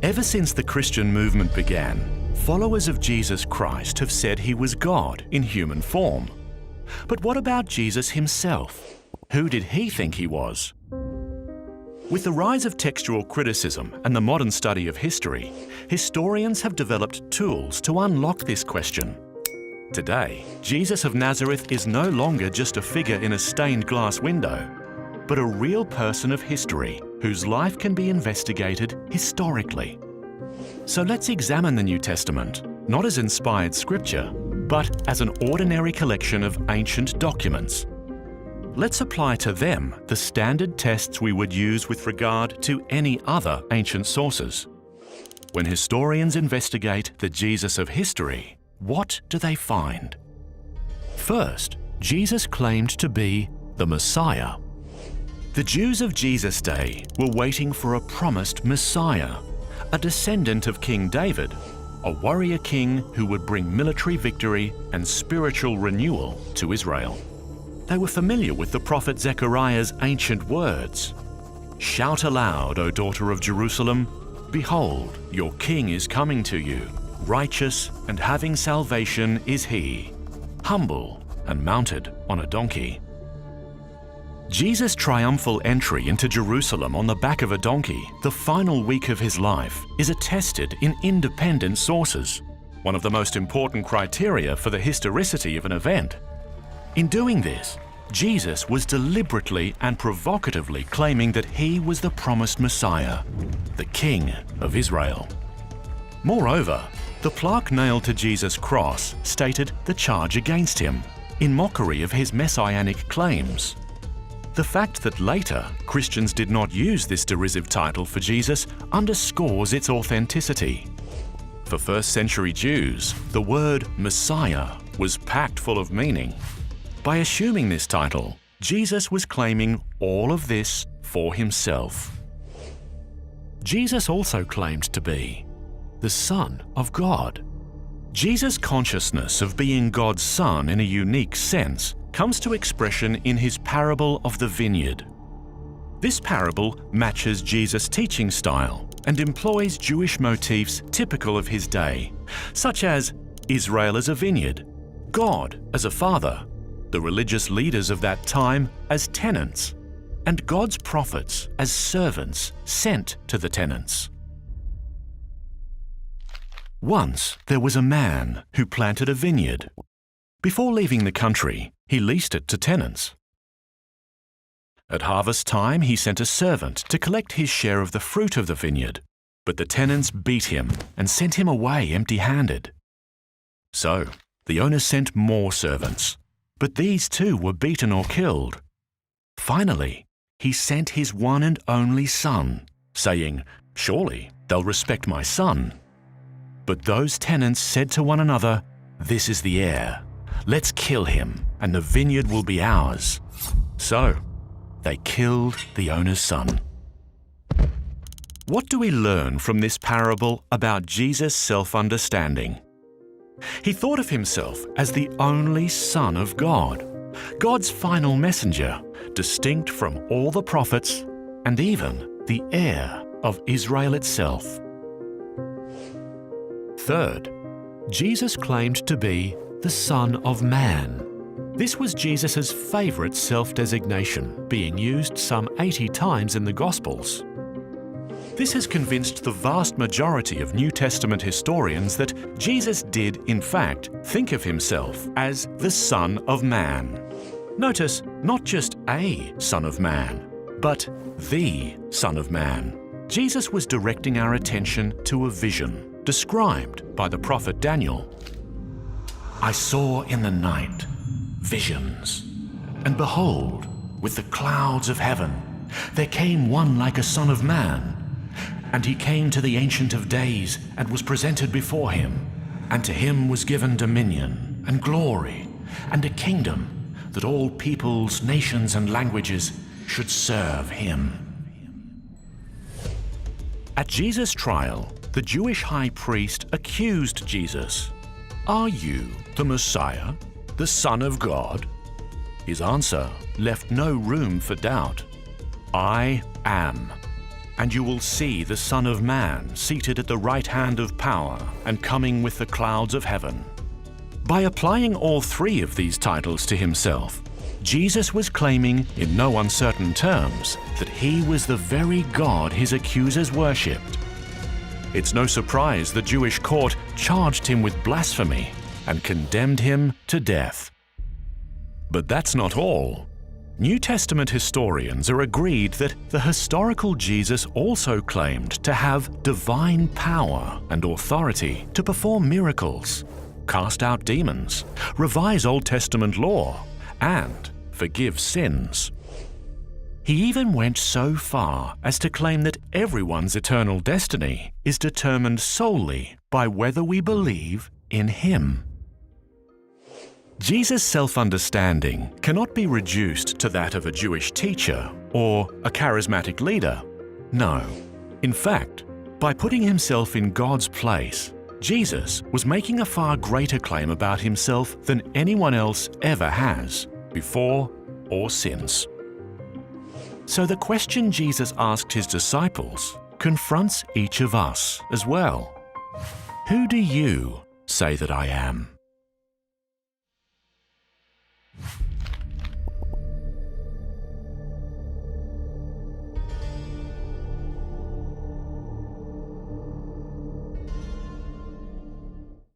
Ever since the Christian movement began, followers of Jesus Christ have said he was God in human form. But what about Jesus himself? Who did he think he was? With the rise of textual criticism and the modern study of history, historians have developed tools to unlock this question. Today, Jesus of Nazareth is no longer just a figure in a stained glass window, but a real person of history whose life can be investigated historically. So let's examine the New Testament, not as inspired scripture, but as an ordinary collection of ancient documents. Let's apply to them the standard tests we would use with regard to any other ancient sources. When historians investigate the Jesus of history, what do they find? First, Jesus claimed to be the Messiah. The Jews of Jesus' day were waiting for a promised Messiah, a descendant of King David, a warrior king who would bring military victory and spiritual renewal to Israel. They were familiar with the prophet Zechariah's ancient words. "Shout aloud, O daughter of Jerusalem, behold, your king is coming to you. Righteous and having salvation is he, humble and mounted on a donkey." Jesus' triumphal entry into Jerusalem on the back of a donkey, the final week of his life, is attested in independent sources, one of the most important criteria for the historicity of an event. In doing this, Jesus was deliberately and provocatively claiming that he was the promised Messiah, the King of Israel. Moreover, the plaque nailed to Jesus' cross stated the charge against him, in mockery of his messianic claims. The fact that later Christians did not use this derisive title for Jesus underscores its authenticity. For first-century Jews, the word Messiah was packed full of meaning. By assuming this title, Jesus was claiming all of this for himself. Jesus also claimed to be the Son of God. Jesus' consciousness of being God's Son in a unique sense comes to expression in his parable of the vineyard. This parable matches Jesus' teaching style and employs Jewish motifs typical of his day, such as Israel as a vineyard, God as a father, the religious leaders of that time as tenants, and God's prophets as servants sent to the tenants. Once there was a man who planted a vineyard. Before leaving the country, he leased it to tenants. At harvest time, he sent a servant to collect his share of the fruit of the vineyard, but the tenants beat him and sent him away empty-handed. So, the owner sent more servants, but these too were beaten or killed. Finally, he sent his one and only son, saying, "Surely they'll respect my son." But those tenants said to one another, "This is the heir. Let's kill him, and the vineyard will be ours." So, they killed the owner's son. What do we learn from this parable about Jesus' self-understanding? He thought of himself as the only Son of God, God's final messenger, distinct from all the prophets and even the heir of Israel itself. Third, Jesus claimed to be the Son of Man. This was Jesus' favourite self-designation, being used some 80 times in the Gospels. This has convinced the vast majority of New Testament historians that Jesus did, in fact, think of himself as the Son of Man. Notice, not just a Son of Man, but the Son of Man. Jesus was directing our attention to a vision described by the prophet Daniel. "I saw in the night visions, and behold, with the clouds of heaven, there came one like a son of man. And he came to the Ancient of Days and was presented before him. And to him was given dominion and glory and a kingdom that all peoples, nations, and languages should serve him." At Jesus' trial, the Jewish high priest accused Jesus. "Are you the Messiah, the Son of God?" His answer left no room for doubt. "I am." and you will see the Son of Man seated at the right hand of power and coming with the clouds of heaven." By applying all three of these titles to himself, Jesus was claiming in no uncertain terms that he was the very God his accusers worshipped. It's no surprise the Jewish court charged him with blasphemy and condemned him to death. But that's not all. New Testament historians are agreed that the historical Jesus also claimed to have divine power and authority to perform miracles, cast out demons, revise Old Testament law, and forgive sins. He even went so far as to claim that everyone's eternal destiny is determined solely by whether we believe in him. Jesus' self-understanding cannot be reduced to that of a Jewish teacher or a charismatic leader. No. In fact, by putting himself in God's place, Jesus was making a far greater claim about himself than anyone else ever has, before or since. So the question Jesus asked his disciples confronts each of us as well. Who do you say that I am?